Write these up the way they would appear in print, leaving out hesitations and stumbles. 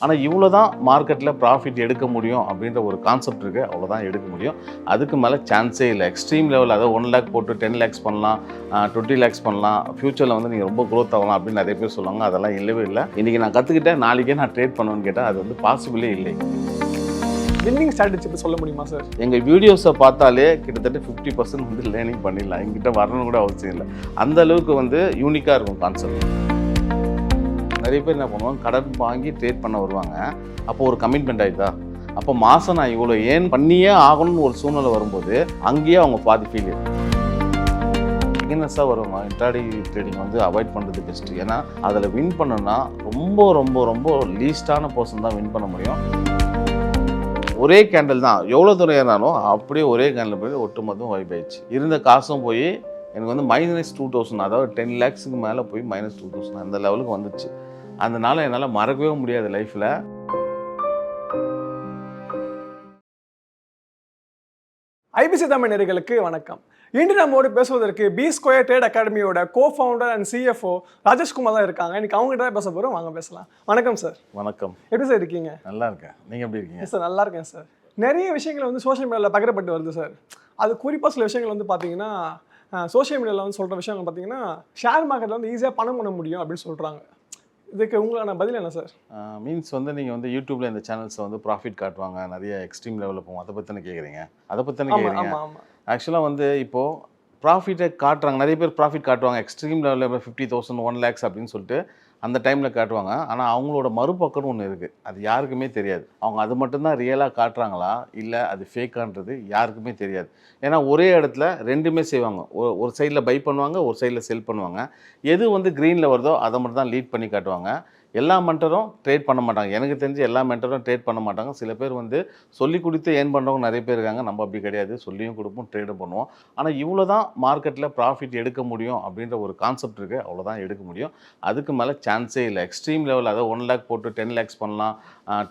ஆனால் இவ்வளோ தான் மார்க்கெட்டில் ப்ராஃபிட் எடுக்க முடியும் அப்படின்ற ஒரு கான்செப்ட் இருக்குது, அவ்வளோதான் எடுக்க முடியும். அதுக்கு மேலே சான்ஸே இல்லை. எக்ஸ்ட்ரீம் லெவல், அதாவது 1 lakh போட்டு 10 lakhs பண்ணலாம், 20 lakhs பண்ணலாம், ஃப்யூச்சரில் வந்து நீங்கள் ரொம்ப க்ரோத் ஆகலாம் அப்படின்னு நிறைய பேர் சொல்லுவாங்க. அதெல்லாம் இல்லவே இல்லை. இன்றைக்கி நான் கற்றுக்கிட்டேன், நாளைக்கே நான் ட்ரேட் பண்ணுவேன்னு கேட்டால் அது வந்து பாசிபிளே இல்லை. வின்னிங் ஸ்ட்ராட்டஜி பற்றி சொல்ல முடியுமா சார்? எங்கள் வீடியோஸை பார்த்தாலே கிட்டத்தட்ட 50% வந்து லேர்னிங் பண்ணிடலாம். எங்கிட்ட வரணும்னு கூட அவசியம் இல்லை. அந்த அளவுக்கு வந்து யூனிக்காக இருக்கும் கான்செப்ட். நிறைய பேர் என்ன பண்ணுவாங்க, கடன் வாங்கி ட்ரேட் பண்ண வருவாங்க. அப்போ ஒரு கமிட்மெண்ட் ஆகிட்டா, அப்போ மாதம் நான் இவ்வளோ ஏன் பண்ணியே ஆகணும்னு ஒரு சூழ்நிலை வரும்போது அங்கேயே அவங்க பாதி ஃபீல் பிகினர்ஸாக வருவாங்க. இன்ட்ராடே ட்ரேடிங் வந்து அவாய்ட் பண்ணுறது பெஸ்ட்டு. ஏன்னா அதில் வின் பண்ணணும்னா ரொம்ப ரொம்ப ரொம்ப லீஸ்டான பர்சன் தான் வின் பண்ண முடியும். ஒரே கேண்டில் தான், எவ்வளோ தூரம் ஏறினாலும் அப்படியே ஒரே கேண்டில் போய் ஒட்டுமொத்தம் வைப் ஆயிடுச்சு. இருந்த காசும் போய் எனக்கு வந்து -2000, அதாவது 10 lakhs மேலே போய் -2000 அந்த லெவலுக்கு வந்துச்சு. அதனால என்னால் மறக்கவே முடியாது லைஃப்பில். ஐபிசி தமிழ் நேயர்களுக்கு வணக்கம். இன்று நம்மோடு பேசுவதற்கு பி ஸ்கொயர் ட்ரேட் அகாடமியோட கோ-ஃபவுண்டர் அண்ட் சிஎஃப்ஓ ராஜேஷ்குமார் தான் இருக்காங்க. இன்னைக்கு அவங்க கிட்ட பேச போகிறோம், வாங்க பேசலாம். வணக்கம் சார். வணக்கம். எப்படி சார் இருக்கீங்க? நல்லா இருக்கேன். நீங்கள் எப்படி இருக்கீங்க? சார் நல்லா இருக்கேன் சார். நிறைய விஷயங்கள் வந்து சோஷியல் மீடியாவில் பகிரப்பட்டு வருது சார். அது குறிப்பாக சில விஷயங்கள் வந்து பார்த்தீங்கன்னா சோஷியல் மீடியாவில் வந்து சொல்கிற விஷயங்கள் பார்த்தீங்கன்னா ஷேர் மார்க்கெட்டில் வந்து ஈஸியாக பணம் பண்ண முடியும் அப்படின்னு சொல்கிறாங்க. இதுக்கு உங்களான பதில் என்ன சார்? மீன்ஸ் வந்து நீங்கள் வந்து யூடியூப்பில் இந்த சேனல்ஸை வந்து ப்ராஃபிட் காட்டுவாங்க, நிறைய எக்ஸ்ட்ரீம் லெவலில் போகும். அதை பற்றி தானே கேட்குறீங்க? ஆக்சுவலாக வந்து இப்போது ப்ராஃபிட்டை காட்டுறாங்க, நிறைய பேர் ப்ராஃபிட் காட்டுவாங்க. எக்ஸ்ட்ரீம் லெவலில் 50,000, 1 lakhs அப்படின்னு சொல்லிட்டு அந்த டைமில் காட்டுவாங்க. ஆனால் அவங்களோட மறுபக்கம்னு ஒன்று இருக்குது, அது யாருக்குமே தெரியாது. அவங்க அது மட்டும்தான் ரியலாக காட்டுறாங்களா இல்லை அது ஃபேக்கான்றது யாருக்குமே தெரியாது. ஏன்னா ஒரே இடத்துல ரெண்டுமே செய்வாங்க. ஒரு சைடில் பை பண்ணுவாங்க, ஒரு சைடில் செல் பண்ணுவாங்க. எது வந்து க்ரீனில் வருதோ அதை மட்டும் தான் லீட் பண்ணி காட்டுவாங்க. எல்லா மென்டரும் ட்ரேட் பண்ண மாட்டாங்க. எனக்கு தெரிஞ்சு எல்லா மென்டரும் ட்ரேட் பண்ண மாட்டாங்க. சில பேர் வந்து சொல்லி கொடுத்து ஏர்ன் பண்ணுறவங்க நிறைய பேர் இருக்காங்க. நம்ம அப்படி கிடையாது, சொல்லியும் கொடுப்போம், ட்ரேடும் பண்ணுவோம். ஆனால் இவ்வளோ தான் மார்க்கெட்டில் ப்ராஃபிட் எடுக்க முடியும் அப்படின்ற ஒரு கான்செப்ட் இருக்குது, அவ்வளோதான் எடுக்க முடியும். அதுக்கு மேலே சான்ஸே இல்லை. எக்ஸ்ட்ரீம் லெவல், அதாவது 1 lakh போட்டு 10 lakhs பண்ணலாம்,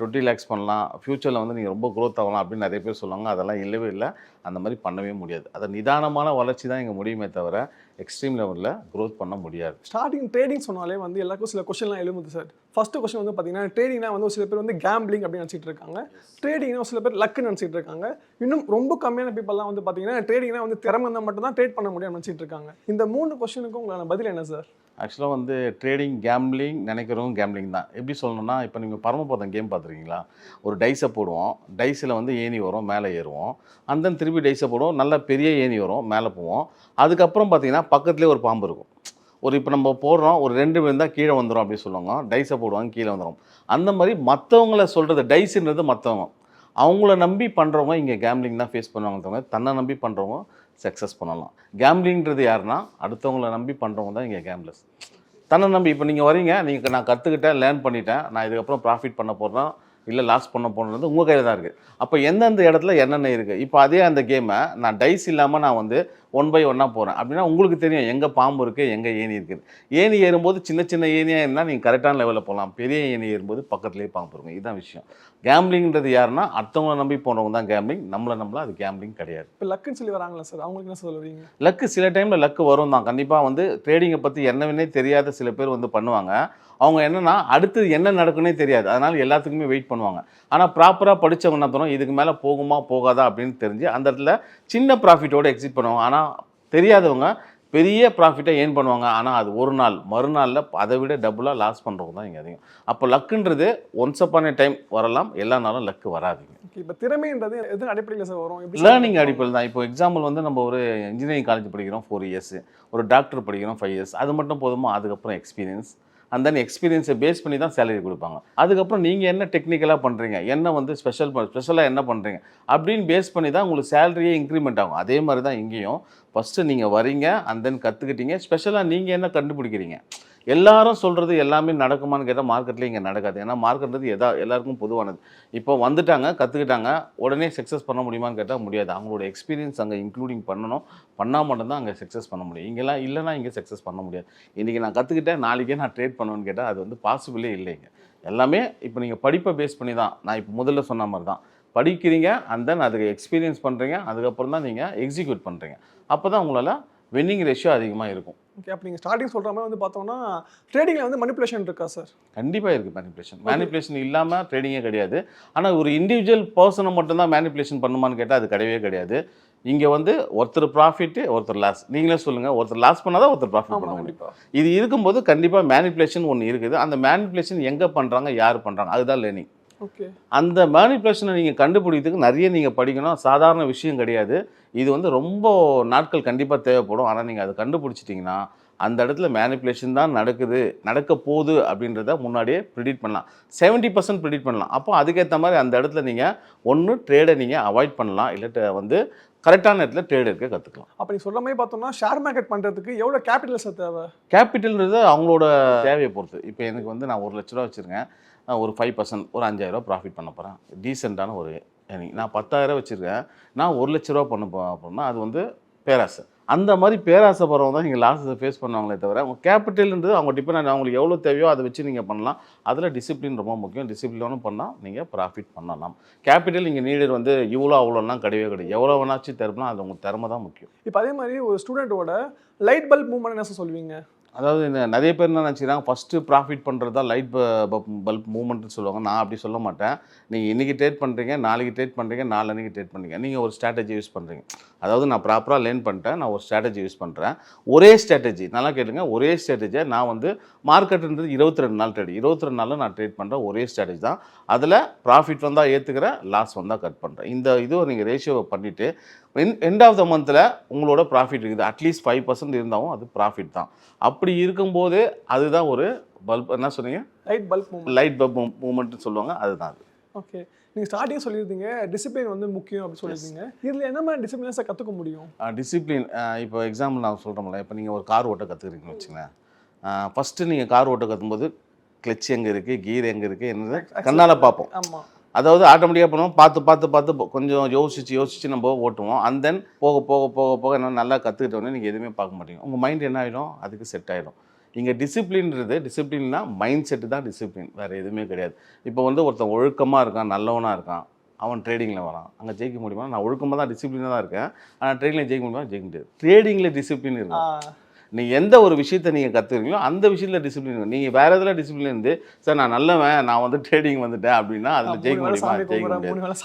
20 lakhs பண்ணலாம், ஃப்யூச்சரில் வந்து நீங்கள் ரொம்ப க்ரோத் ஆகலாம் அப்படின்னு நிறைய பேர் சொல்லுவாங்க. அதெல்லாம் இல்லவே இல்லை. அந்த மாதிரி பண்ணவே முடியாது. அதை நிதானமான வளர்ச்சி தான் இங்கே முடியுமே தவிர எக்ஸ்ட்ரீம் லெவலில் க்ரோத் பண்ண முடியாது. ஸ்டார்டிங் ட்ரேடிங் சொன்னாலே வந்து எல்லாருக்கும் சில கொஸ்டின்லாம் எழுதுது சார். ஃபர்ஸ்ட் கொஸ்டின் வந்து பார்த்தீங்கன்னா, ட்ரேடிங்னா வந்து சில பேர் வந்து கேம்பிளிங் அப்படின்னு நினச்சிட்டு இருக்காங்க. ட்ரேடிங்னா சில பேர் லக்குன்னு நினச்சிட்டு இருக்காங்க. இன்னும் ரொம்ப கம்மியான பீப்பிள்லாம் வந்து பார்த்தீங்கன்னா ட்ரேடிங்னா வந்து திறமை இருந்தால் மட்டும் தான் ட்ரேட் பண்ண முடியும்னு நினச்சிட்டு இருக்காங்க. இந்த 3 கொஸ்டினுக்கும் உங்களான பதில் என்ன சார்? ஆக்சுவலாக வந்து ட்ரேடிங் கேம்பிளிங் நினைக்கிறவங்க கேம்பிளிங் தான். எப்படி சொல்லணும்னா, இப்போ நீங்கள் பரமபதம் கேம் பார்த்துருக்கீங்களா? ஒரு டைஸை போடுவோம், டைஸில் வந்து ஏணி வரும், மேலே ஏறுவோம். அந்த திருப்பி டைஸை போடுவோம், நல்ல பெரிய ஏணி வரும், மேலே போவோம். அதுக்கப்புறம் பார்த்தீங்கன்னா பக்கத்துலேயே ஒரு பாம்பு இருக்கும். இப்போ நம்ம போடுறோம், ஒரு 2 விழுந்தால் கீழே வந்துடும் அப்படின்னு சொல்லுவாங்க. டைஸை போடுவாங்க, கீழே வந்துடும். அந்த மாதிரி மற்றவங்கள சொல்கிறது, டைஸுன்றது மற்றவங்க, அவங்கள நம்பி பண்ணுறவங்க இங்கே கேம்பிளிங் தான் ஃபேஸ் பண்ணுவாங்க தவிர தன்னை நம்பி பண்ணுறவங்க சக்ஸஸ் பண்ணலாம். கேம்பிளிங்கிறது யாருன்னா அடுத்தவங்கள நம்பி பண்ணுறவங்க தான் இங்கே கேம்ப்லஸ். தன்னை நம்பி இப்போ நீங்கள் வரீங்க, நீங்கள் நான் கற்றுக்கிட்டேன், லேர்ன் பண்ணிட்டேன், நான் இதுக்கப்புறம் ப்ராஃபிட் பண்ண போகிறேன் இல்லை லாஸ் பண்ண போகிறது உங்கள் கையில் தான் இருக்குது. அப்போ எந்தெந்த இடத்துல என்னென்ன இருக்குது. இப்போ அதே அந்த கேமை நான் டைஸ் இல்லாமல் நான் வந்து 1 by 1 போகிறேன் அப்படின்னா உங்களுக்கு தெரியும் எங்கே பாம்பு இருக்குது, எங்கே ஏணி இருக்குது. ஏணி ஏறும்போது சின்ன சின்ன ஏணியாக இருந்தால் நீங்கள் கரெக்டான லெவலில் போகலாம். பெரிய ஏணி ஏறும்போது பக்கத்துலேயே பாம்பு இருக்கும். இதுதான் விஷயம். கேம்பிளிங்கிறது யாருன்னா அடுத்தவங்களை நம்பி போனவங்க தான் கேம்பிளிங். நம்மள அது கேம்பிளிங் கிடையாது. இப்போ லக்குன்னு சொல்லி வராங்களா சார், அவங்களுக்கு என்ன சொல்லுவீங்க? லக்கு சில டைமில் லக்கு வரும் தான். கண்டிப்பாக வந்து ட்ரேடிங்கை பற்றி என்னவென்னே தெரியாத சில பேர் வந்து பண்ணுவாங்க. அவங்க என்னென்னா அடுத்தது என்ன நடக்குன்னே தெரியாது, அதனால் எல்லாத்துக்குமே வெயிட் பண்ணுவாங்க. ஆனால் ப்ராப்பராக படித்தவங்க என்ன பண்ணுவோம், இதுக்கு மேலே போகுமா போகாதா அப்படின்னு தெரிஞ்சு அந்த இடத்துல சின்ன ப்ராஃபிட்டோடு எக்ஸிட் பண்ணுவாங்க. ஆனால் தெரியாதவங்க பெரிய ப்ராஃபிட்டை ஏர்ன் பண்ணுவாங்க. ஆனால் அது ஒரு நாள் மறுநாளில் அதை விட டபுளாக லாஸ் பண்ணுறவங்க தான் இங்கே அதிகம். அப்போ லக்குன்றது ஒன்ஸ் அப்பான் ஏ டைம் வரலாம், எல்லா நாளும் லக்கு வராதுங்க. இப்போ திறமைன்றது எது அடிப்படையில் சார் வரும்? லேர்னிங் அடிப்படையில் தான். இப்போ எக்ஸாம்பிள் வந்து நம்ம ஒரு இன்ஜினியரிங் காலேஜ் படிக்கிறோம் 4 years, ஒரு டாக்டர் படிக்கிறோம் 5 years, அது மட்டும் போதுமா? அதுக்கப்புறம் எக்ஸ்பீரியன்ஸ், அந்த எக்ஸ்பீரியன்ஸை பேஸ் பண்ணி தான் சேலரி கொடுப்பாங்க. அதுக்கப்புறம் நீங்கள் என்ன டெக்னிக்கலாக பண்ணுறீங்க, என்ன வந்து ஸ்பெஷலாக என்ன பண்ணுறீங்க அப்படின்னு பேஸ் பண்ணி தான் உங்களுக்கு சேலரியே இன்க்ரிமெண்ட் ஆகும். அதே மாதிரி தான் இங்கேயும் ஃபஸ்ட்டு நீங்கள் வரீங்க, அண்ட் தென் கற்றுக்கிட்டீங்க. ஸ்பெஷலாக நீங்கள் என்ன கண்டுபிடிக்கிறீங்க. எல்லாரும் சொல்கிறது எல்லாமே நடக்குமான்னு கேட்டால் மார்க்கெட்லேயே இங்கே நடக்காது. ஏன்னா மார்க்கெட்றது எல்லாருக்கும் பொதுவானது. இப்போ வந்துட்டாங்க, கற்றுக்கிட்டாங்க, உடனே சக்ஸஸ் பண்ண முடியுமான்னு கேட்டால் முடியாது. அவங்களோட எக்ஸ்பீரியன்ஸ் அங்கே இன்க்ளூடிங் பண்ணணும். பண்ணால் மட்டும்தான் அங்கே சக்ஸஸ் பண்ண முடியும். இங்கெல்லாம் இல்லைனா இங்கே சக்ஸஸ் பண்ண முடியாது. இன்றைக்கி நான் கற்றுக்கிட்டேன், நாளைக்கே நான் ட்ரேட் பண்ணுவேன்னு கேட்டால் அது வந்து பாசிபிளே இல்லைங்க. எல்லாமே இப்போ நீங்கள் படிப்பை பேஸ் பண்ணி தான். நான் இப்போ முதல்ல சொன்ன மாதிரி தான் படிக்கிறீங்க, அண்ட் தென் அதுக்கு எக்ஸ்பீரியன்ஸ் பண்ணுறீங்க, அதுக்கப்புறம் தான் நீங்கள் எக்ஸிக்யூட் பண்ணுறீங்க. அப்போ தான் உங்களால் வின்னிங் ரேஷியோ அதிகமாக இருக்கும். ஓகே, அப்போ நீங்கள் ஸ்டார்டிங் சொல்கிற மாதிரி வந்து பார்த்தோம்னா ட்ரேடிங்கில் வந்து மனிப்புலேஷன் இருக்கா சார்? கண்டிப்பாக இருக்குது மேனிப்புலேஷன் இல்லாமல் ட்ரேடிங்கே கிடையாது. ஆனால் ஒரு இண்டிவிஜுவல் பர்சனை மட்டும்தான் மேனிப்புலேஷன் பண்ணுமான்னு கேட்டால் அது கிடையவே கிடையாது. இங்கே வந்து ஒருத்தர் ப்ராஃபிட்டு ஒருத்தர் லாஸ். நீங்களே சொல்லுங்கள், ஒருத்தர் லாஸ் பண்ணால் தான் ஒருத்தர் ப்ராஃபிட் பண்ண முடியும். இது இருக்கும்போது கண்டிப்பாக மேனிப்புலேஷன் ஒன்று இருக்குது. அந்த மேனிப்புலேஷன் எங்கே பண்ணுறாங்க, யார் பண்ணுறாங்க, அதுதான் லேர்னிங். ஓகே, அந்த மேனிப்புலேஷனை நீங்கள் கண்டுபிடிக்கிறதுக்கு நிறைய நீங்கள் படிக்கணும். சாதாரண விஷயம் கிடையாது. இது வந்து ரொம்ப நாட்கள் கண்டிப்பாக தேவைப்படும். ஆனால் நீங்கள் அதை கண்டுபிடிச்சிட்டிங்கன்னா அந்த இடத்துல மேனிப்புலேஷன் தான் நடக்க போகுது அப்படின்றத முன்னாடியே ப்ரிடிக்ட் பண்ணலாம். 70% ப்ரிடிக்ட் பண்ணலாம். அப்போ அதுக்கேற்ற மாதிரி அந்த இடத்துல நீங்கள் ஒன்று ட்ரேடை நீங்கள் அவாய்ட் பண்ணலாம், இல்லை வந்து கரெக்டான இடத்துல ட்ரேட் எடுக்க கற்றுக்கலாம். அப்போ நீங்கள் சொல்கிற மாதிரி பார்த்தோம்னா ஷேர் மார்க்கெட் பண்ணுறதுக்கு எவ்வளோ கேபிட்டல் சார் தேவை? கேபிட்டல்ன்றது அவங்களோட தேவையை பொறுத்து. இப்போ எனக்கு வந்து நான் 1 லட்ச ரூபா வச்சுருக்கேன், ஒரு 5% ஒரு 5000 ரூபா ப்ராஃபிட் பண்ண போகிறேன். டீசெண்டான ஒரு நான் 10,000 வச்சுருக்கேன், நான் 1 லட்ச ரூபா பண்ண அப்படின்னா அது வந்து பேராசை. அந்த மாதிரி பேராசைப்படுறவங்க தான் நீங்கள் லாஸை ஃபேஸ் பண்ணுவாங்களே தவிர, அவங்க கேபிட்டல்ன்றது அவங்க டிபெண்ட் அவங்களுக்கு எவ்வளோ தேவையோ அதை வச்சு நீங்கள் பண்ணலாம். அதில் டிசிப்ளின் ரொம்ப முக்கியம். டிசிப்ளினும் பண்ணால் நீங்கள் ப்ராஃபிட் பண்ணலாம். கேபிட்டல் இங்கே நீடட் வந்து இவ்வளோ அவ்வளோலாம் கிடையவே கிடையாது. எவ்வளோ வேணாச்சும் திறப்பலாம், அது உங்கள் திறமை தான் முக்கியம். இப்போ அதே மாதிரி ஒரு ஸ்டூடெண்ட்டோட லைட் பல்ப் மூவ்மெண்ட் என்ன சொல்லுவீங்க? அதாவது நிறைய பேர் என்ன நினச்சிக்கிறாங்க, ஃபஸ்ட்டு ப்ராஃபிட் பண்ணுறது தான் லைட் பல்ப் மூவ்மெண்ட்னு சொல்லுவாங்க. நான் அப்படி சொல்ல மாட்டேன். நீங்கள் இன்றைக்கி ட்ரேட் பண்ணுறீங்க, நாளைக்கு ட்ரேட் பண்ணுறீங்க, நாளன்னைக்கு ட்ரேட் பண்ணுறீங்க, நீங்கள் ஒரு ஸ்ட்ராட்டஜி யூஸ் பண்ணுறீங்க. அதாவது நான் ப்ராப்பராக லேர்ன் பண்ணிட்டேன், நான் ஒரு ஸ்ட்ராட்டஜி யூஸ் பண்ணுறேன். ஒரே ஸ்ட்ராட்டஜி, நல்லா கேளுங்க, ஒரே ஸ்ட்ராட்டஜியை நான் வந்து மார்க்கெட்டுன்றது 22 நாள் ட்ரேட், 22 நாளில் நான் ட்ரேட் பண்ணுறேன். ஒரே ஸ்ட்ராட்டஜி தான். அதில் ப்ராஃபிட் வந்தால் ஏற்றுக்கிறேன், லாஸ் வந்தால் கட் பண்ணுறேன். இந்த இதுவை நீங்கள் ரேஷியோவை பண்ணிவிட்டு எண்ட் ஆஃப் த மந்தில் உங்களோட ப்ராஃபிட் இருக்குது. அட்லீஸ்ட் 5% இருந்தாலும் அது ப்ராஃபிட் தான். அப்படி இருக்கும்போது அதுதான் ஒரு பல்ப், என்ன சொன்னீங்க, லைட் பல்ப் மூவ்மெண்ட்னு சொல்லுவாங்க, அதுதான் அது. ஓகே, நீங்கள் ஸ்டார்டிங் சொல்லியிருந்தீங்க டிசிப்ளின் வந்து முக்கியம் அப்படின்னு சொல்லியிருந்தீங்க. இதில் என்ன மாதிரி டிசிப்ளின்ஸை கற்றுக்க முடியும்? டிசிப்ளின் இப்போ எக்ஸாம்பிள் நான் சொல்கிறோம்ல, இப்போ நீங்கள் ஒரு கார் ஓட்ட கற்றுக்குறீங்கன்னு வச்சுங்களேன். ஃபஸ்ட்டு நீங்கள் கார் ஓட்ட கற்றுக்கும்போது கிளச் எங்கே இருக்குது, கீர் எங்கே இருக்குது என்னது கண்ணால் பார்ப்போம். ஆமாம், அதாவது ஆட்டோமேட்டிக்காக பண்ணுவோம், பார்த்து கொஞ்சம் யோசிச்சு நம்ம ஓட்டுவோம். அண்ட் தென் போக என்ன நல்லா கற்றுக்கிட்டோன்னே நீங்கள் எதுவுமே பார்க்க மாட்டீங்க. உங்கள் மைண்ட் என்ன ஆகிடும், அதுக்கு செட் ஆகிடும். இங்கே டிசிப்ளின்னா மைண்ட் செட்டு தான் டிசிப்ளின், வேறு எதுவுமே கிடையாது. இப்போ வந்து ஒருத்தன் ஒழுக்கமாக இருக்கான், நல்லவனாக இருக்கான், அவன் ட்ரேடிங்கில் வரான், அங்கே ஜெயிக்க முடியுமா? நான் ஒழுக்கமாக தான் டிசிப்ளினாக தான் இருக்கேன், ஆனால் ட்ரேடிங்கில் ஜெயிக்க முடியுமா? ஜெயிக்க முடியாது. ட்ரேடிங்கில் டிசிப்ளின் இருக்கும். நீங்கள் எந்த ஒரு விஷயத்தை நீங்கள் கற்றுக்கிறீங்களோ அந்த விஷயத்தில் டிசிப்ளின் இருக்கும். நீங்கள் வேறு எதில் டிசிப்ளின் இருந்து சார் நான் நல்லவன், நான் வந்து ட்ரேடிங் வந்துட்டேன் அப்படின்னா அதில் ஜெயிக்க முடியுமா? ஜெயிக்க முடியாது.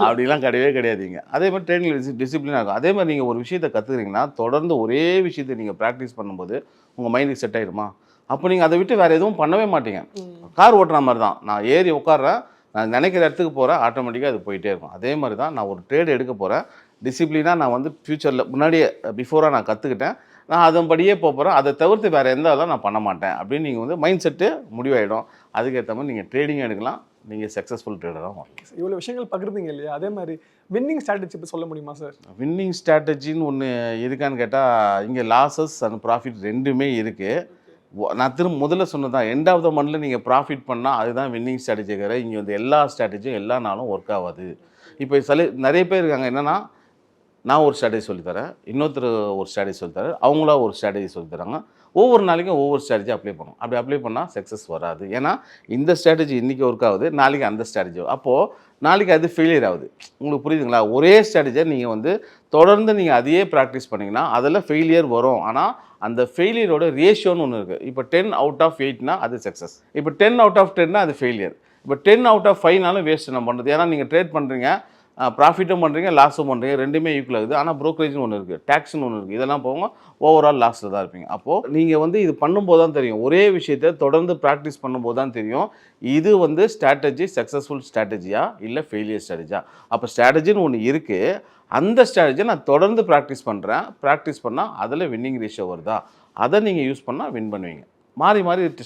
அப்படிலாம் கிடையவே கிடையாதுங்க. அதே மாதிரி ட்ரேடிங்கில் டிசிப்ளினாக இருக்கும். அதே மாதிரி நீங்கள் ஒரு விஷயத்தை கற்றுக்கிறீங்கன்னா தொடர்ந்து ஒரே விஷயத்தை நீங்கள் ப்ராக்டிஸ் பண்ணும்போது உங்கள் மைண்டுக்கு செட் ஆகிடுமா? அப்போ நீங்கள் அதை விட்டு வேறு எதுவும் பண்ணவே மாட்டீங்க. கார் ஓட்டுற மாதிரி தான், நான் ஏறி உட்காடுறேன், நான் நினைக்கிற இடத்துக்கு போகிறேன், ஆட்டோமேட்டிக்காக அது போயிட்டே இருக்கும். அதே மாதிரி தான் நான் ஒரு ட்ரேட் எடுக்க போகிறேன், டிசிப்ளினாக நான் வந்து ஃப்யூச்சரில் முன்னாடியே பிஃபோராக நான் கற்றுக்கிட்டேன், நான் அதன்படியே போகிறேன், அதை தவிர்த்து வேறு எந்த இதெல்லாம் நான் பண்ண மாட்டேன் அப்படின்னு நீங்கள் வந்து மைண்ட் செட்டு முடிவாயிடும். அதுக்கேற்ற மாதிரி நீங்கள் ட்ரேடிங் எடுக்கலாம், நீங்கள் சக்ஸஸ்ஃபுல் ட்ரேடராக மாட்டீங்க. இவ்வளோ விஷயங்கள் பகிர்ந்தீங்க இல்லையா? அதே மாதிரி வின்னிங் ஸ்ட்ராட்டஜி இப்போ சொல்ல முடியுமா சார்? வின்னிங் ஸ்ட்ராட்டஜின்னு ஒன்று இருக்கான்னு கேட்டால் இங்கே லாஸஸ் அண்ட் ப்ராஃபிட் ரெண்டுமே இருக்குது. நான் முதல்ல சொன்னதான், எண்ட் ஆஃப் த மந்தில் நீங்கள் ப்ராஃபிட் பண்ணால் அதுதான் வின்னிங் ஸ்ட்ராட்டஜிக்கிற. இங்கே வந்து எல்லா ஸ்ட்ராட்டஜியும் எல்லா நாளும் ஒர்க் ஆகாது. இப்போ நிறைய பேர் இருக்காங்க, என்னென்னா நான் ஒரு ஸ்ட்ராட்டஜி சொல்லித்தரேன், இன்னொருத்தர் ஒரு ஸ்ட்ராட்டஜி சொல்லித்தரேன், அவங்களா ஒரு ஸ்ட்ராட்டஜி சொல்லித்தராங்க. ஒவ்வொரு நாளைக்கும் ஒவ்வொரு ஸ்ட்ராட்டஜி அப்ளை பண்ணணும். அப்படி அப்ளை பண்ணால் சக்ஸஸ் வராது. ஏன்னா இந்த ஸ்ட்ராட்டஜி இன்றைக்கி ஒர்க் ஆகுது, நாளைக்கு அந்த ஸ்ட்ராட்டஜி, அப்போது நாளைக்கு அது ஃபெயிலியர் ஆகுது. உங்களுக்கு புரியுதுங்களா? ஒரே ஸ்ட்ராட்டஜியை நீங்கள் வந்து தொடர்ந்து நீங்கள் அதையே ப்ராக்டிஸ் பண்ணிங்கன்னா அதில் ஃபெயிலியர் வரும். ஆனால் அந்த ஃபெயிலியரோட ரேஷியோன்னு ஒன்று இருக்குது. இப்போ 10 out of 8னா அது சக்ஸஸ், இப்போ 10 out of 10னா அது ஃபெயிலியர், இப்போ 10 out of 5னாலும் வேஸ்ட் நம்ம பண்ணுறது. ஏன்னா நீங்கள் ட்ரேட் பண்ணுறீங்க, ப்ராஃபிட்டும் பண்ணுறீங்க, லாஸும் பண்ணுறீங்க, ரெண்டுமே ஈக்குவல் ஆகுது. ஆனால் ப்ரோக்கரேஜ்னு ஒன்று இருக்குது, டேக்ஸ்னு ஒன்று இருக்குது, இதெல்லாம் போங்க ஓவரால் லாஸில் தான் இருப்பீங்க. அப்போது நீங்கள் வந்து இது பண்ணும்போது தான் தெரியும், ஒரே விஷயத்தை தொடர்ந்து ப்ராக்டிஸ் பண்ணும்போது தான் தெரியும் இது வந்து ஸ்ட்ராட்டஜி சக்ஸஸ்ஃபுல் ஸ்ட்ராட்டஜியா இல்லை ஃபெயிலியர் ஸ்ட்ராட்டஜியா. அப்போ ஸ்ட்ராட்டஜின்னு ஒன்று இருக்குது, அந்த ஸ்ட்ராட்டஜியை நான் தொடர்ந்து ப்ராக்டிஸ் பண்ணுறேன், ப்ராக்டிஸ் பண்ணால் அதில் வின்னிங் ரேஷியோ வருதா, அதை நீங்கள் யூஸ் பண்ணால் வின் பண்ணுவீங்க. மாறி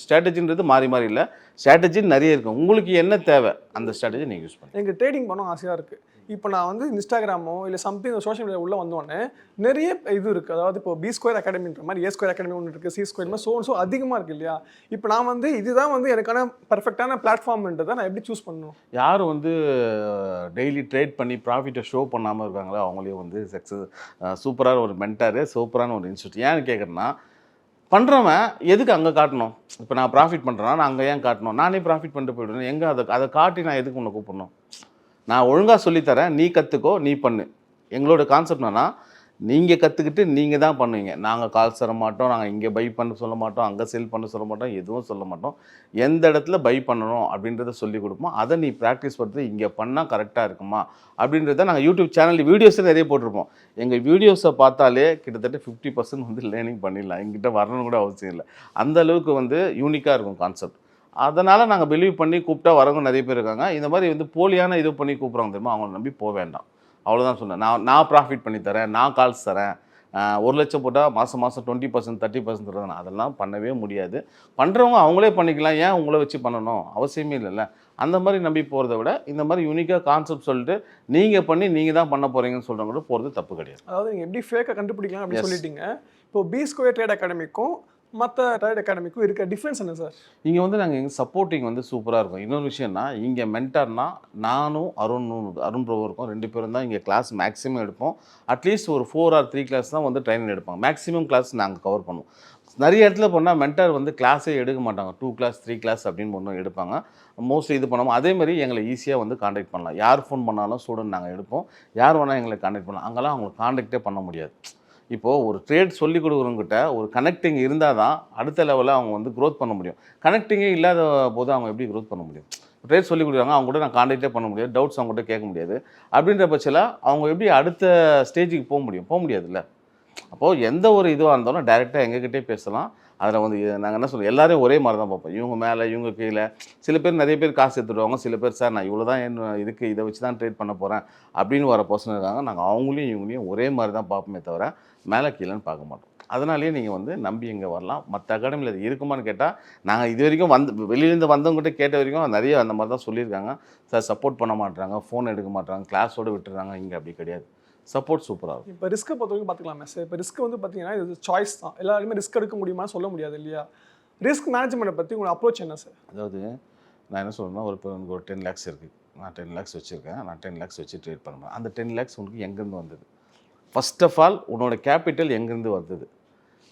ஸ்ட்ராட்டஜின்றது மாறி இல்லை, ஸ்ட்ராட்டஜி நிறைய இருக்குது. உங்களுக்கு என்ன தேவை அந்த ஸ்ட்ராட்டஜி நீங்கள் யூஸ் பண்ணுங்கள். எனக்கு ட்ரேடிங் பண்ண ஆசையாக இருக்குது. இப்போ நான் வந்து இன்ஸ்டாகிராமோ இல்லை சம்திங் சோஷியல் மீடியா உள்ளே வந்தோடனே நிறைய இது இருக்குது. அதாவது இப்போ B2 அகாடமின்ற மாதிரி A2 அகாடமி ஒன்று இருக்குது, C2 மாதிரி ஸோ அதிகமாக இருக்குது இல்லையா? இப்போ நான் வந்து இதுதான் வந்து எனக்கான பர்ஃபெக்டான பிளாட்ஃபார்ம்ன்றதை நான் எப்படி சூஸ் பண்ணணும்? யாரும் வந்து டெய்லி ட்ரேட் பண்ணி ப்ராஃபிட்டை ஷோ பண்ணாமல் இருக்காங்களோ அவங்களையும் வந்து சூப்பரான ஒரு மென்டாரு, சூப்பரான ஒரு இன்ஸ்டியூட். ஏன்னு கேட்குறேன்னா, பண்ணுறவன் எதுக்கு அங்கே காட்டணும்? இப்போ நான் ப்ராஃபிட் பண்ணுறேன்னா நான் அங்கே ஏன் காட்டணும்? நானே ப்ராஃபிட் பண்ணிட்டு போய்விடுவேன். எங்கே அதை காட்டி நான் எதுக்கு உன்னை கூப்பிடணும்? நான் ஒழுங்காக சொல்லித்தரேன், நீ கற்றுக்கோ, நீ பண்ணு. எங்களோட கான்செப்ட் என்னன்னா, நீங்கள் கற்றுக்கிட்டு நீங்கள் தான் பண்ணுவீங்க. நாங்கள் கால்ஸ் தர மாட்டோம், நாங்கள் இங்கே பை பண்ண சொல்ல மாட்டோம், அங்கே செல் பண்ண சொல்ல மாட்டோம், எதுவும் சொல்ல மாட்டோம். எந்த இடத்துல பை பண்ணணும் அப்படின்றத சொல்லிக் கொடுப்போம். அதை நீ ப்ராக்டிஸ் பண்ணுறது இங்கே பண்ணால் கரெக்டாக இருக்குமா அப்படின்றத நாங்கள் யூடியூப் சேனல் வீடியோஸில் நிறைய போட்டிருப்போம். எங்கள் வீடியோஸை பார்த்தாலே கிட்டத்தட்ட 50% வந்து லேர்னிங் பண்ணிடலாம். எங்கிட்ட வரணும்னு கூட அவசியம் இல்லை. அந்த அளவுக்கு வந்து யூனிக்காக இருக்கும் கான்செப்ட். அதனால் நாங்கள் பிலீவ் பண்ணி கூப்பிட்டா வரவங்க நிறைய பேர் இருக்காங்க. இந்த மாதிரி வந்து போலியான இது பண்ணி கூப்பிட்றாங்க தெரியுமா, அவங்கள நம்பி போக வேண்டாம். அவ்வளோதான் சொன்னேன். நான் ப்ராஃபிட் பண்ணி தரேன், நான் கால்ஸ் தரேன், 1 லட்சம் போட்டால் மாதம் 20% 30% தரேன், அதெல்லாம் பண்ணவே முடியாது. பண்ணுறவங்க அவங்களே பண்ணிக்கலாம், ஏன் உங்களை வச்சு பண்ணணும், அவசியமே இல்லைல்ல. அந்த மாதிரி நம்பி போகிறத விட இந்த மாதிரி யூனிக்காக கான்செப்ட் சொல்லிட்டு நீங்கள் பண்ணி நீங்கள் தான் பண்ண போகிறீங்கன்னு சொல்கிறவங்க கூட போகிறது தப்பு கிடையாது. அதாவது நீங்கள் எப்படி ஃபேக்கை கண்டுபிடிக்கலாம் அப்படின்னு சொல்லிட்டீங்க. இப்போ B2 ட்ரேட் அகாடமிக்கும் மற்ற ட்ரேட் அகாடமிக்கும் இருக்க டிஃப்ரென்ஸ் என்ன சார்? இங்கே வந்து நாங்கள் எங்கள் சப்போர்ட்டிங் வந்து சூப்பராக இருக்கும். இன்னொரு விஷயம்னா, இங்கே மென்டார்னா நானும் அருண் ப்ரோ இருக்கும், 2 பேரும் தான் இங்கே கிளாஸ் மேக்ஸிமம் எடுப்போம். அட்லீஸ்ட் ஒரு 4 or 3 கிளாஸ் தான் வந்து ட்ரைனிங் எடுப்பாங்க. மேக்ஸிமம் கிளாஸ் நாங்கள் கவர் பண்ணுவோம். நிறைய இடத்துல போனால் மென்டார் வந்து கிளாஸே எடுக்க மாட்டாங்க, 2 கிளாஸ் 3 கிளாஸ் அப்படின்னு ஒன்று எடுப்பாங்க. மோஸ்ட்லி இது பண்ணுவோம். அதேமாதிரி எங்களை ஈஸியாக வந்து காண்டாக்ட் பண்ணலாம். யார் ஃபோன் பண்ணாலும் ஸ்டூடெண்ட் நாங்கள் எடுப்போம், யார் வேணால் எங்களை காண்டாக்ட் பண்ணலாம். அங்கெல்லாம் அவங்களுக்கு காண்டாக்டே பண்ண முடியாது. இப்போது ஒரு ட்ரேட் சொல்லிக் கொடுக்குறவங்ககிட்ட ஒரு கனெக்டிங் இருந்தால் தான் அடுத்த லெவலில் அவங்க வந்து க்ரோத் பண்ண முடியும். கனெக்டிங்கே இல்லாத போது அவங்க எப்படி க்ரோத் பண்ண முடியும்? ட்ரேட் சொல்லிக் கொடுக்குறாங்க, அவங்க கூட நான் காண்டாக்டே பண்ண முடியாது, டவுட்ஸ் அவங்ககிட்ட கேட்க முடியாது. அப்படின்ற பட்சத்தில் அவங்க எப்படி அடுத்த ஸ்டேஜுக்கு போக முடியும்? போக முடியாதுல்ல. அப்போது எந்த ஒரு இதுவாக இருந்தாலும் டைரெக்டாக எங்ககிட்டே பேசலாம். அதில் வந்து நாங்கள் என்ன சொல்லுவோம், எல்லாரையும் ஒரே மாதிரி தான் பார்ப்போம். இவங்க மேலே இவங்க கீழே. சில பேர் நிறைய பேர் காசு எடுத்துடுவாங்க, சில பேர் சார் நான் இவ்வளோ தான் இதுக்கு இதை வச்சு தான் ட்ரேட் பண்ண போகிறேன் அப்படின்னு வர பர்சன் இருக்காங்க. நாங்கள் அவங்களையும் இவங்களையும் ஒரே மாதிரி தான் பார்ப்போமே தவிர மேலே கீழேன்னு பார்க்க மாட்டோம். அதனாலேயே நீங்கள் வந்து நம்பி இங்கே வரலாம். மற்ற அகாடமியில் அது இருக்குமான்னு கேட்டால், நாங்கள் இது வரைக்கும் வெளியிலேருந்து வந்தவங்ககிட்ட கேட்ட வரைக்கும் நிறைய அந்த மாதிரி தான் சொல்லியிருக்காங்க. சார் சப்போர்ட் பண்ண மாட்டுறாங்க, ஃபோன் எடுக்க மாட்டுறாங்க, கிளாஸோடு விட்டுறாங்க. இங்கே அப்படி கிடையாது, சப்போர்ட் சூப்பராக இருக்கும். இப்போ ரிஸ்க்கை பொறுத்த வரைக்கும் பார்த்துக்கலாமே சார். இப்போ ரிஸ்க் வந்து பார்த்தீங்கன்னா இது சாய்ஸ் தான். எல்லாருமே ரிஸ்க் எடுக்க முடியுமான்னு சொல்ல முடியாது இல்லையா? ரிஸ்க் மேனேஜ்மெண்ட்டை பற்றி உங்களோட அப்ரோச் என்ன சார்? அதாவது நான் என்ன சொல்கிறேன்னா, இப்போ எனக்கு ஒரு 10 lakhs இருக்குது, நான் 10 lakhs வச்சுருக்கேன், நான் 10 lakhs வச்சு ட்ரேட் பண்ணுறேன். அந்த 10 lakhs உனக்கு எங்கேருந்து வந்தது? ஃபர்ஸ்ட் ஆஃப் ஆல் உன்னோட கேபிட்டல் எங்கேருந்து வந்தது?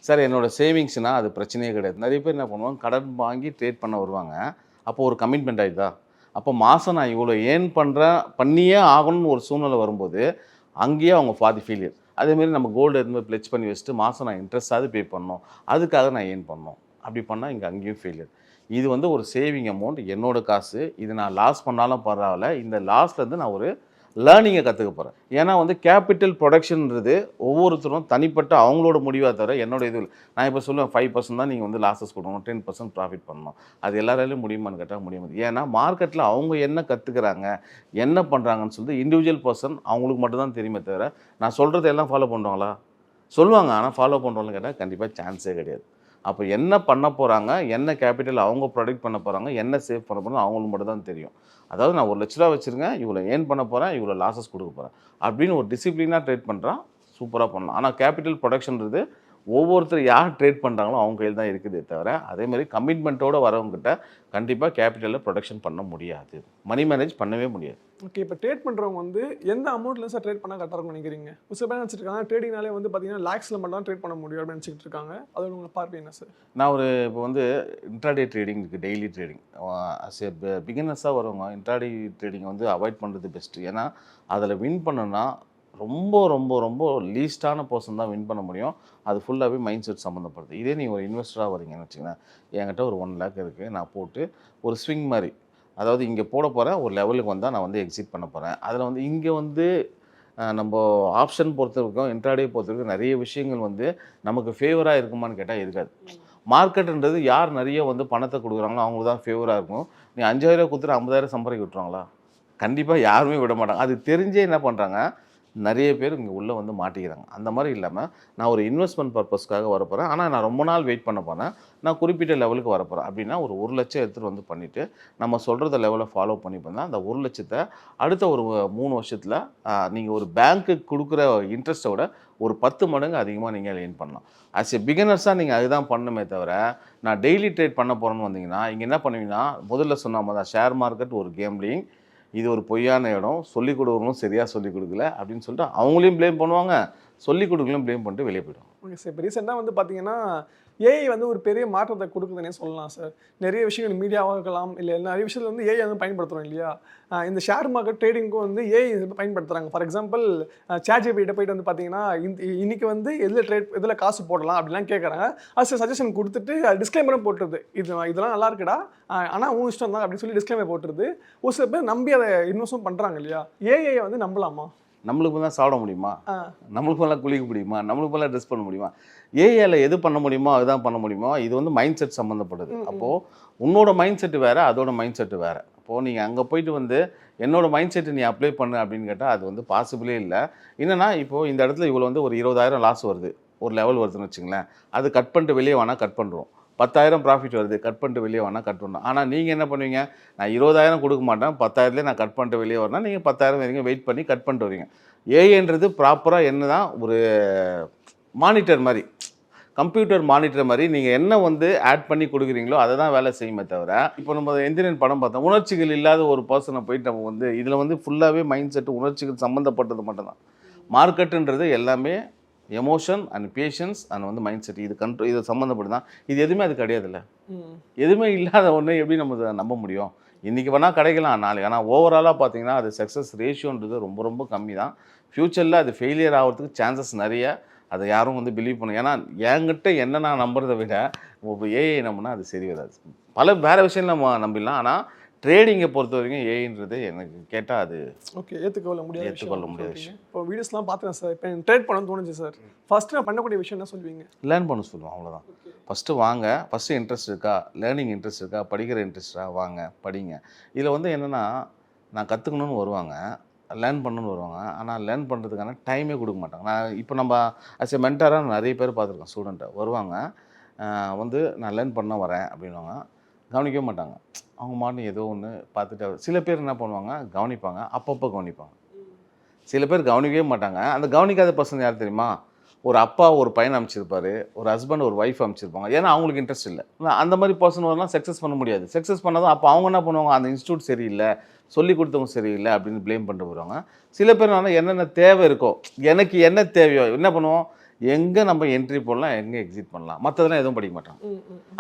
சார் என்னோடய சேவிங்ஸ்னால் அது பிரச்சனையே கிடையாது. நிறைய பேர் என்ன பண்ணுவாங்க, கடன் வாங்கி ட்ரேட் பண்ண வருவாங்க. அப்போது ஒரு கமிட்மெண்ட் ஆகிடுதா? அப்போ மாதம் நான் இவ்வளோ ஏர்ன் பண்ணுறேன், பண்ணியே ஆகணும்னு ஒரு சூழ்நிலை வரும்போது அங்கேயே அவங்க பாதி ஃபெயிலியர். அதேமாரி நம்ம கோல்டு எதுவுமே ப்ளெச் பண்ணி வச்சுட்டு மாதம் நான் இன்ட்ரெஸ்ட்டாவது பே பண்ணணும், அதுக்காக நான் ஏர்ன் பண்ணணும், அப்படி பண்ணால் இங்கே அங்கேயும் ஃபெயிலியர். இது வந்து ஒரு சேவிங் அமௌண்ட், என்னோடய காசு, இது நான் லாஸ் பண்ணாலும் பரவாயில்ல, இந்த லாஸ்லேருந்து நான் ஒரு லேர்னிங்கை கற்றுக்க போகிறேன். ஏன்னா வந்து கேபிட்டல் ப்ரொடக்ஷன்ன்றது ஒவ்வொருத்தரும் தனிப்பட்ட அவங்களோட முடிவாக தவிர என்னோட இது இல்லை. நான் இப்போ சொல்லுவேன் 5% தான் நீங்கள் வந்து லாஸஸ் கொடுக்கணும், 10% ப்ராஃபிட் பண்ணணும். அது எல்லாராலையும் முடியுமான்னு கேட்டால் முடியாது. ஏன்னா மார்க்கெட்டில் அவங்க என்ன கற்றுக்குறாங்க, என்ன பண்ணுறாங்கன்னு சொல்லிட்டு இண்டிவிஜுவல் பர்சன் அவங்களுக்கு மட்டும்தான் தெரியுமே தவிர நான் சொல்கிறது எல்லாம் ஃபாலோ பண்ணுவாங்களா? சொல்லுவாங்க, ஆனால் ஃபாலோ பண்ணுறோன்னு கேட்டால் கண்டிப்பாக சான்ஸே கிடையாது. அப்போ என்ன பண்ண போகிறாங்க, என்ன கேபிட்டல் அவங்க ப்ரொடக்ட் பண்ண போகிறாங்க, என்ன சேவ் பண்ண போகிறாங்க அவங்களுக்கு மட்டும் தான் தெரியும். அதாவது நான் 1 லட்ச ரூபா வச்சுருக்கேன், இவ்வளோ ஏர்ன் பண்ண போகிறேன், இவ்வளோ லாஸஸ் கொடுக்க போகிறேன் அப்படின்னு ஒரு டிசிப்ளினாக ட்ரேட் பண்ணுறான், சூப்பராக பண்ணலாம். ஆனால் கேபிட்டல் ப்ரொடக்ஷன்றது ஒவ்வொருத்தர் யார் ட்ரேட் பண்ணுறாங்களோ அவங்க கையில் தான் இருக்குதே தவிர அதேமாதிரி கமிட்மெண்ட்டோடு வரவங்ககிட்ட கண்டிப்பாக கேபிட்டலில் ப்ரொடக்ஷன் பண்ண முடியாது, மணி மேனேஜ் பண்ணவே முடியாது. ஓகே, இப்போ ட்ரேட் பண்ணுறவங்க வந்து எந்த அமௌண்ட்டில் சார் ட்ரேட் பண்ணால் கரெக்டாக இருக்கும் நினைக்கிறீங்க? ஒரு சில பேர் நினச்சிருக்காங்க ட்ரேடிங்னாலே வந்து பார்த்தீங்கன்னா லேக்ஸில் மட்டும் தான் ட்ரேட் பண்ண முடியும் அப்படின்னு நினச்சிட்டு இருக்காங்க. அது உங்களை பார்வை என்ன சார்? நான் இப்போ வந்து இன்ட்ராடே ட்ரேடிங் இருக்குது, டெய்லி ட்ரேடிங். அஸ் எ பிகினர்ஸாக வரவங்க இன்ட்ராடே ட்ரேடிங் வந்து அவாய்ட் பண்ணுறது பெஸ்ட்டு. ஏன்னா அதில் வின் பண்ணணும்னா ரொம்ப ரொம்ப ரொம்ப லீஸ்டான பர்சன் தான் வின் பண்ண முடியும். அது ஃபுல்லாகவே மைண்ட் செட் சம்மந்தப்படுது. இதே நீங்கள் ஒரு இன்வெஸ்டராக வரீங்கன்னு வச்சுக்கோங்களேன், என்கிட்ட ஒரு 1 lakh இருக்குது, நான் போட்டு ஒரு ஸ்விங் மாதிரி, அதாவது இங்கே போட போகிறேன், ஒரு லெவலுக்கு வந்தால் நான் வந்து எக்ஸிட் பண்ண போகிறேன். அதில் வந்து இங்கே வந்து நம்ம ஆப்ஷன் பொறுத்தவரைக்கும் இன்ட்ராடே பொறுத்தவரைக்கும் நிறைய விஷயங்கள் வந்து நமக்கு ஃபேவராக இருக்குமான்னு கேட்டால் இருக்காது. மார்க்கெட்டுன்றது யார் நிறைய வந்து பணத்தை கொடுக்குறாங்களோ அவங்களுக்கு தான் ஃபேவராக இருக்கும். நீ 5000 கொடுத்துட்டு 50,000 சம்பாதிக்க விட்டுருவாங்களா? கண்டிப்பாக யாருமே விட மாட்டாங்க. அது தெரிஞ்சே என்ன பண்ணுறாங்க, நிறைய பேர் இங்கே உள்ளே வந்து மாட்டிக்கிறாங்க. அந்த மாதிரி இல்லாமல் நான் ஒரு இன்வெஸ்ட்மெண்ட் பர்பஸ்க்காக வரப்போகிறேன், ஆனால் நான் ரொம்ப நாள் வெயிட் பண்ண போகிறேன், நான் குறிப்பிட்ட லெவலுக்கு வரப்போகிறேன் அப்படின்னா ஒரு 1 லட்சம் எடுத்துகிட்டு வந்து பண்ணிவிட்டு நம்ம சொல்கிறத லெவலை ஃபாலோ பண்ணி பண்ணால் அந்த 1 லட்சத்தை அடுத்த ஒரு 3 வருஷத்தில் நீங்கள் ஒரு பேங்க்குக்கு கொடுக்குற இன்ட்ரெஸ்ட்டை விட ஒரு 10 மடங்கு அதிகமாக நீங்கள் ஏர்ன் பண்ணலாம். ஆஸ் எ பிகினர்ஸாக நீங்கள் அதுதான் பண்ணணுமே தவிர நான் டெய்லி ட்ரேட் பண்ண போகிறேன்னு வந்தீங்கன்னா இங்கே என்ன பண்ணுவீங்கன்னா, முதல்ல சொன்ன மாதிரி தான் ஷேர் மார்க்கெட் ஒரு கேம்லிங், இது ஒரு பொய்யான இடம், சொல்லிக் கொடுக்கணும் சரியாக சொல்லிக் கொடுக்கல அப்படின்னு சொல்லிட்டு அவங்களையும் ப்ளேம் பண்ணுவாங்க, சொல்லிக் கொடுக்கலும் ப்ளேம் பண்ணிட்டு வெளியே போயிடும். Okay sir. இப்போ ரீசெண்டாக வந்து பார்த்தீங்கன்னா ஏஐ வந்து ஒரு பெரிய மாற்றத்தை கொடுக்குதுன்னே சொல்லலாம் சார். நிறைய விஷயங்கள் மீடியாவாக இருக்கலாம், இல்லை நிறைய விஷயத்தில் வந்து ஏஐ வந்து பயன்படுத்துகிறோம் இல்லையா? இந்த ஷேர் மார்க்கெட் ட்ரேடிங்க்கும் வந்து ஏஐ பயன்படுத்துகிறாங்க. ஃபார் எக்ஸாம்பிள் ChatGPT போயிட்டு வந்து பார்த்தீங்கன்னா இன்னைக்கு வந்து எதில் காசு போடலாம் அப்படிலாம் கேட்குறாங்க. அது சஜஷன் கொடுத்துட்டு டிஸ்க்ளைமரும் போட்டுருது. இதெல்லாம் நல்லா இருக்குடா, ஆனால் உன் இஷ்டம் தான் அப்படின்னு சொல்லி டிஸ்க்ளைமர் போட்டுருது. ஒரு சில பேர் நம்பி அதை இன்வெஸ்டும் பண்ணுறாங்க இல்லையா? ஏஐ வந்து நம்பலாமா? நம்மளுக்கு தான் சாப்பிட முடியுமா? நம்மளுக்கு எல்லாம் குளிக்க முடியுமா? நம்மளுக்கு எல்லாம் ட்ரெஸ் பண்ண முடியுமா? ஏஐல எது பண்ண முடியுமோ அதுதான் பண்ண முடியுமோ. இது வந்து மைண்ட் செட் சம்மந்தப்படுது. அப்போது உன்னோட மைண்ட் செட்டு வேறு, அதோட மைண்ட் செட்டு வேறு. அப்போது நீங்கள் அங்கே போயிட்டு வந்து என்னோட மைண்ட் செட்டு நீ அப்ளை பண்ணு அப்படின்னு கேட்டால் அது வந்து பாசிபிளே இல்லை. என்னென்னா இப்போது இந்த இடத்துல இவ்வளோ வந்து ஒரு 20,000 லாஸ் வருது, ஒரு லெவல் வருதுன்னு வச்சுங்களேன். அது கட் பண்ணிட்டு வெளியே வேணால் கட் பண்ணுறோம். 10,000 ப்ராஃபிட் வருது, கட் பண்ணிட்டு வெளியே வேணால் கட் பண்ணணும். ஆனால் நீங்கள் என்ன பண்ணுவீங்க? நான் 20,000 கொடுக்க மாட்டேன், 10,000 நான் கட் பண்ணிட்டு வெளியே வரேன்னா நீங்கள் 10,000 வரைக்கும் வெயிட் பண்ணி கட் பண்ணிட்டு வரீங்க. ஏஐன்றது ப்ராப்பராக என்ன தான் ஒரு மானிட்டர் மாதிரி, கம்ப்யூட்டர் மானிட்டர் மாதிரி நீங்கள் என்ன வந்து ஆட் பண்ணி கொடுக்குறீங்களோ அதை தான் வேலை செய்யுமே தவிர, இப்போ நம்ம எந்திரன் படம் பார்த்தோம், உணர்ச்சிகள் இல்லாத ஒரு பர்சனை போயிட்டு நம்ம வந்து இதில் வந்து ஃபுல்லாகவே மைண்ட் செட்டு உணர்ச்சிகள் சம்மந்தப்பட்டது மட்டும்தான். மார்க்கெட்டுன்றது எல்லாமே எமோஷன் அண்ட் பேஷன்ஸ் அண்ட் வந்து மைண்ட் செட், இது சம்மந்தப்பட்டு தான். இது எதுவுமே அது கிடையாதுல்ல. எதுவுமே இல்லாத ஒன்று எப்படி நம்ம நம்ப முடியும்? இன்றைக்கி வேணால் கிடைக்கலாம் நாளைக்கு, ஆனால் ஓவராலாக பார்த்தீங்கன்னா அது சக்ஸஸ் ரேஷியோன்றது ரொம்ப ரொம்ப கம்மி தான். ஃப்யூச்சரில் அது ஃபெயிலியர் ஆகிறதுக்கு சான்சஸ் நிறைய. அதை யாரும் வந்து பிலீவ் பண்ணும். ஏன்னா என்கிட்ட என்ன நான் நம்புறதை விட ஏஐ நம்பினா அது சரி வராது. பல வேறு விஷயம் நம்ம நம்பிடலாம், ஆனால் ட்ரேடிங்கை பொறுத்த வரைக்கும் ஏஐன்றது எனக்கு கேட்டால் அது ஓகே ஏற்றுக்கொள்ள முடியாது விஷயம். இப்போ வீடியோஸ்லாம் பார்த்துறேன் சார். இப்போ ட்ரேட் பண்ணணும்னு தோணுச்சு சார். ஃபஸ்ட்டு நான் பண்ணக்கூடிய விஷயம் என்ன சொல்லுவீங்க? லேர்ன் பண்ண சொல்லுவோம், அவ்வளோதான். ஃபஸ்ட்டு வாங்க, ஃபஸ்ட்டு இன்ட்ரெஸ்ட் இருக்கா, லேர்னிங் இன்ட்ரெஸ்ட் இருக்கா, படிக்கிற இன்ட்ரெஸ்ட்டாக வாங்க படிங்க. இதில் வந்து என்னென்னா நான் கற்றுக்கணுன்னு வருவாங்க, லேர்ன் பண்ணணுன்னு வருவாங்க, ஆனால் லேர்ன் பண்ணுறதுக்கான டைமே கொடுக்க மாட்டாங்க. நான் இப்போ நம்ம ஆஸ் எ மென்டாராக நிறைய பேர் பார்த்துருக்கேன். ஸ்டூடெண்ட்டை வருவாங்க, வந்து நான் லேர்ன் பண்ண வரேன் அப்படின்வாங்க, கவனிக்கவே மாட்டாங்க. அவங்க மாட்டு ஏதோ ஒன்று பார்த்துட்டு சில பேர் என்ன பண்ணுவாங்க, கவனிப்பாங்க, அப்பப்போ கவனிப்பாங்க. சில பேர் கவனிக்கவே மாட்டாங்க. அந்த கவனிக்காத பர்சன் யார் தெரியுமா? ஒரு அப்பா ஒரு பையனை அமைச்சிருப்பார், ஒரு ஹஸ்பண்ட் ஒரு ஒய்ஃப் அமைச்சிருப்பாங்க. ஏன்னா அவங்களுக்கு இன்ட்ரெஸ்ட் இல்லை. அந்த மாதிரி பர்சன் வரலாம் சக்ஸஸ் பண்ண முடியாது. சக்ஸஸ் பண்ணதும் அப்போ அவங்க என்ன பண்ணுவாங்க, அந்த இன்ஸ்டியூட் சரியில்லை, சொல்லி கொடுத்தவங்க சரியில்லை அப்படின்னு ப்ளேம் பண்ணிட்டு போடுவாங்க. சில பேர் வந்து என்னென்ன தேவை இருக்கோ, எனக்கு என்ன தேவையோ என்ன பண்ணுவோம், எங்கே நம்ம என்ட்ரி போடலாம், எங்கே எக்ஸிட் பண்ணலாம், மற்றதெல்லாம் எதுவும் படிக்க மாட்டாங்க.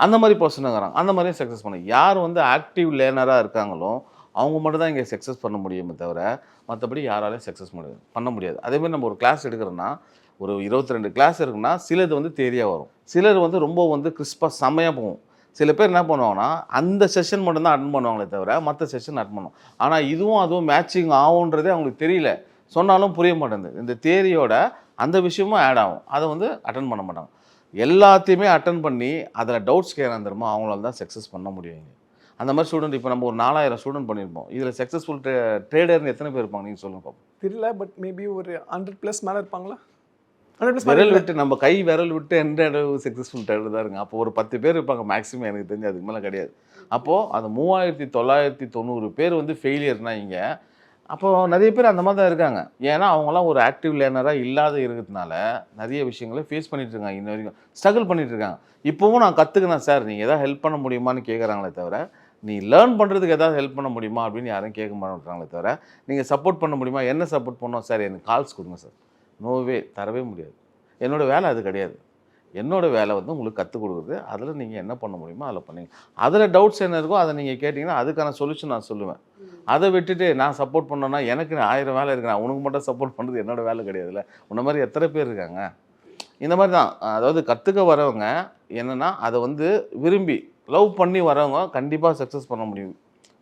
அந்த மாதிரி பர்சனுங்கிறாங்க. அந்த மாதிரியும் சக்ஸஸ் பண்ண யார் வந்து ஆக்டிவ் லேர்னராக இருக்காங்களோ அவங்க மட்டும் தான் இங்கே சக்ஸஸ் பண்ண முடியுமே தவிர மற்றபடி யாராலையும் சக்ஸஸ் பண்ண முடியாது. அதேமாதிரி நம்ம ஒரு கிளாஸ் எடுக்கிறோன்னா, ஒரு 22 கிளாஸ் இருக்குன்னா சிலது வந்து தேரியாக வரும், சிலர் வந்து ரொம்ப வந்து கிறிஸ்பாக செம்மையாக போகும். சில பேர் என்ன பண்ணுவாங்கன்னா அந்த செஷன் மட்டும்தான் அட்டன் பண்ணுவாங்களே தவிர மற்ற செஷன் அட்டன் பண்ணுவோம். ஆனால் இதுவும் அதுவும் மேட்சிங் ஆகுன்றதே அவங்களுக்கு தெரியல, சொன்னாலும் புரிய மாட்டேங்குது. இந்த தேரியோட அந்த விஷயமும் ஆட் ஆகும், அதை வந்து அட்டன் பண்ண மாட்டாங்க. எல்லாத்தையுமே அட்டன் பண்ணி அதில் டவுட்ஸ் கேட்குறாங்க தெரியுமா, அவங்களால தான் சக்ஸஸ் பண்ண முடியும். அந்த மாதிரி ஸ்டூடெண்ட் இப்போ நம்ம ஒரு 4000 ஸ்டூடெண்ட் பண்ணியிருப்போம். இதில் சக்ஸஸ்ஃபுல் ட்ரேடர்னு எத்தனை பேர் இருப்பாங்க நீங்கள் சொல்லுங்க பார்ப்போம். தெரியல, பட் மேபி ஒரு 100+ மேலே இருப்பாங்களா? விரல் விட்டு நம்ம கை விரல் விட்டு எந்த சக்ஸஸ்ஃபுல் ட்ரேடர் தான் இருங்க. அப்போ ஒரு 10 பேர் இருப்பாங்க மேக்ஸிமம், எனக்கு தெரிஞ்சு அதுக்கு மேலே கிடையாது. அப்போது அது 3990 பேர் வந்து ஃபெயிலியர்னா இங்கே. அப்போது நிறைய பேர் அந்த மாதிரி தான் இருக்காங்க. ஏன்னா அவங்களாம் ஒரு ஆக்டிவ் லேர்னராக இல்லாத இருக்கிறதுனால நிறைய விஷயங்களை ஃபேஸ் பண்ணிட்டு இருக்காங்க, இன்ன வரைக்கும் ஸ்ட்ரகிள் பண்ணிட்டு இருக்காங்க. இப்போவும் நான் கற்றுக்கினேன் சார், நீங்கள் எதாவது ஹெல்ப் பண்ண முடியுமான்னு கேட்குறாங்களே தவிர நீ லேர்ன் பண்ணுறதுக்கு எதாவது ஹெல்ப் பண்ண முடியுமா அப்படின்னு யாரும் கேட்க மாட்டாங்களே தவிர நீங்கள் சப்போர்ட் பண்ண முடியுமா, என்ன சப்போர்ட் பண்ணோம் சார், எனக்கு கால்ஸ் கொடுங்க சார், நோவே தரவே முடியாது. என்னோடய வேலை அது கிடையாது. என்னோடய வேலை வந்து உங்களுக்கு கற்றுக் கொடுக்குறது, அதில் நீங்கள் என்ன பண்ண முடியுமோ அதில் பண்ணுங்க. அதில் டவுட்ஸ் என்ன இருக்கோ அதை நீங்கள் கேட்டிங்கன்னா அதுக்கான சொல்யூஷன் நான் சொல்லுவேன். அதை விட்டுட்டு நான் சப்போர்ட் பண்ணோன்னா எனக்கு 1000 வேலை இருக்கு, நான் உனக்கு மட்டும் சப்போர்ட் பண்ணுறது என்னோடய வேலை கிடையாதுல்ல. உன்ன மாதிரி எத்தனை பேர் இருக்காங்க. இந்த மாதிரி தான், அதாவது கற்றுக்க வரவங்க என்னென்னா அதை வந்து விரும்பி லவ் பண்ணி வரவங்க கண்டிப்பாக சக்ஸஸ் பண்ண முடியும்.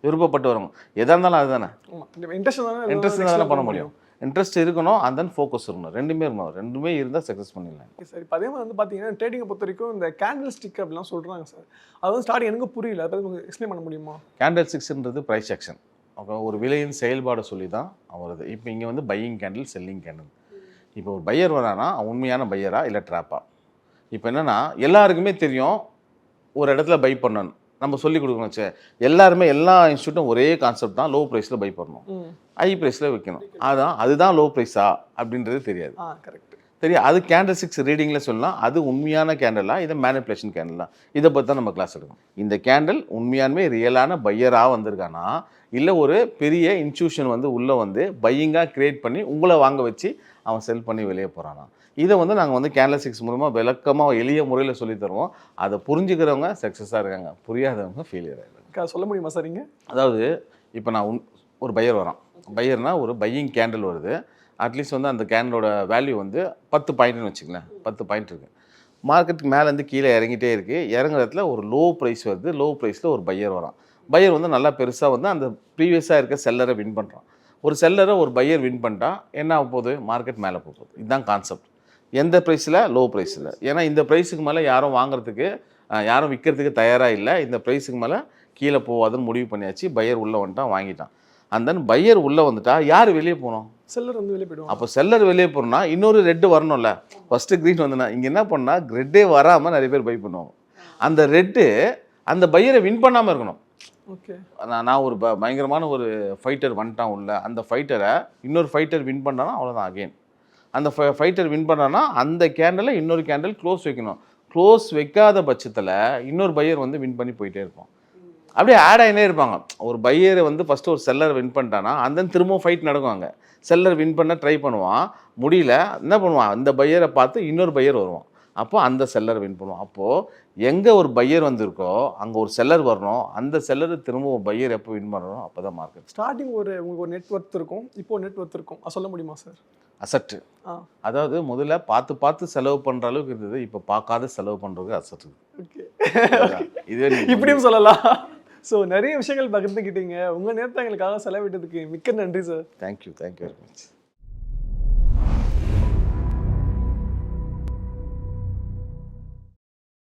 விருப்பப்பட்டு வரவங்க எதாக இருந்தாலும் அதுதானே, இன்ட்ரெஸ்ட் தானே பண்ண முடியும். இன்ட்ரெஸ்ட் இருக்கணும், அண்ட் தென் ஃபோக்கஸ் இருக்கணும், ரெண்டுமே இருக்கணும். ரெண்டுமே இருந்தால் சக்ஸஸ் பண்ணிடலாம். சார் இப்போ அதே மாதிரி வந்து பார்த்தீங்கன்னா ட்ரேடிங்கை பொறுத்த வரைக்கும் இந்த கேண்டில் ஸ்டிக் அப்படிலாம் சொல்கிறாங்க சார். அது வந்து ஸ்டார்டிங் எனக்கு புரியல, அதை பற்றி எக்ஸ்பிளைன் பண்ண முடியுமா? கேண்டில் ஸ்டிக்ஸ்ன்றது ப்ரைஸ் ஆக்ஷன், அப்புறம் ஒரு விலையின் செயல்பாடு சொல்லி தான் வருது. இப்போ இங்கே வந்து பையிங் கேண்டில், செல்லிங் கேண்டில். இப்போ ஒரு பையர் வரானா உண்மையான பையரா இல்லை ட்ராப்பா? இப்போ என்னென்னா எல்லாருக்குமே தெரியும் ஒரு இடத்துல பை பண்ணணும், நம்ம சொல்லிக் கொடுக்கணும். சே எல்லாருமே எல்லா இன்ஸ்டியூட்டும் ஒரே கான்செப்ட் தான், லோ ப்ரைஸில் பை பண்ணணும், ஹை ப்ரைஸில் விற்கணும். அதுதான் லோ ப்ரைஸா அப்படின்றது தெரியாது. கரெக்ட் தெரியும். அது கேண்டில் ஸ்டிக்ஸ் ரீடிங்கில் சொல்லலாம், அது உண்மையான கேண்டலா இதை மேனிப்புலேஷன் கேண்டலா, இதை பற்றி தான் நம்ம கிளாஸ் எடுக்கணும். இந்த கேண்டில் உண்மையானமே ரியலான பையராக வந்திருக்கானா இல்லை ஒரு பெரிய இன்ஸ்டியூஷன் வந்து உள்ளே வந்து பையிங்காக க்ரியேட் பண்ணி உங்களை வாங்க வச்சு அவன் செல் பண்ணி வெளியே போகிறானா, இதை வந்து நாங்கள் வந்து கேண்டல்ஸ்டிக்ஸ் மூலமா விளக்கமாக எளிய முறையில் சொல்லித் தருவோம். அதை புரிஞ்சுக்கிறவங்க சக்ஸஸாக இருக்காங்க, புரியாதவங்க ஃபெயிலியர் ஆகிடுறாங்க. சொல்ல முடியுமா சார் நீங்கள்? அதாவது இப்போ நான் ஒரு பையர் வரான், பையர்னா ஒரு பையிங் கேண்டில் வருது. அட்லீஸ்ட் வந்து அந்த கேண்டலோட வேல்யூ வந்து 10 பாயிண்ட்னு வச்சுங்களேன், 10 பாயிண்ட் இருக்குது. மார்க்கெட்டுக்கு மேலேருந்து கீழே இறங்கிட்டே இருக்குது. இறங்குற இடத்துல ஒரு லோ ப்ரைஸ் வருது. லோ ப்ரைஸில் ஒரு பையர் வரான். பையர் வந்து நல்லா பெருசாக வந்து அந்த ப்ரீவியஸாக இருக்க செல்லரை வின் பண்ணுறான். ஒரு செல்லரை ஒரு பையர் வின் பண்ணிட்டா என்ன ஆக போகுது? மார்க்கெட் மேலே போகுது. இதுதான் கான்செப்ட். எந்த ப்ரைஸில்? லோ ப்ரைஸில். ஏன்னா இந்த ப்ரைஸுக்கு மேலே யாரும் வாங்குறதுக்கு யாரும் விற்கிறதுக்கு தயாராக இல்லை. இந்த ப்ரைஸுக்கு மேலே கீழே போகாதுன்னு முடிவு பண்ணியாச்சு. பையர் உள்ளே வந்துட்டான், வாங்கிட்டான். அண்ட் தென் பையர் உள்ளே வந்துட்டா யார் வெளியே போகணும்? செல்லர் வந்து வெளியே போய்டுவோம். அப்போ செல்லர் வெளியே போகிறோம்னா இன்னொரு ரெட்டு வரணும்ல. ஃபஸ்ட்டு க்ரீன் வந்துனா இங்கே என்ன பண்ணால் ரெட்டே வராமல் நிறைய பேர் பை பண்ணுவாங்க. அந்த ரெட்டு அந்த பையரை வின் பண்ணாமல் இருக்கணும். ஓகே. நான் ஒரு பயங்கரமான ஒரு ஃபைட்டர் வந்துட்டான் உள்ள. அந்த ஃபைட்டரை இன்னொரு ஃபைட்டர் வின் பண்ணானா அவ்வளோதான். அகெயின் அந்த ஃபைட்டர் வின் பண்ணானா அந்த கேண்டலை இன்னொரு கேண்டல் க்ளோஸ் வைக்கணும். க்ளோஸ் வைக்காத பட்சத்தில் இன்னொரு பையர் வந்து வின் பண்ணி போயிட்டே இருப்பான். அப்படியே ஆட் ஆகினே இருப்பாங்க. ஒரு பையரை வந்து ஃபஸ்ட்டு ஒரு செல்லர் வின் பண்ணிட்டானா அந்த திரும்பவும் ஃபைட் நடக்குவாங்க. செல்லர் வின் பண்ண ட்ரை பண்ணுவான், முடியல. என்ன பண்ணுவான்? அந்த பையரை பார்த்து இன்னொரு பையர் வருவான். அப்போ அந்த செல்லர் வின் பண்ணுவான். அப்போது எங்கே ஒரு பையர் வந்திருக்கோ அங்கே ஒரு செல்லர் வரணும். அந்த செல்லர் திரும்ப ஒரு பையர் எப்போ வின் பண்ணணும் அப்போ தான் மார்க்கெட். ஸ்டார்டிங் உங்களுக்கு ஒரு நெட்ஒர்த் இருக்கும், இப்போ நெட்ஒர்த் இருக்கும், சொல்ல முடியுமா சார்? அசட்டு. அதாவது முதல்ல பார்த்து செலவு பண்ணுற அளவுக்கு இருந்தது. இப்போ பார்க்காத செலவு பண்ணுறது அசட்டு. ஓகே, இதே இப்படியும் சொல்லலாம். ஸோ நிறைய விஷயங்கள் பகிர்ந்துக்கிட்டீங்க. உங்கள் நேரத்தை எங்களுக்காக செலவிட்டதுக்கு மிக்க நன்றி சார். Thank you very much.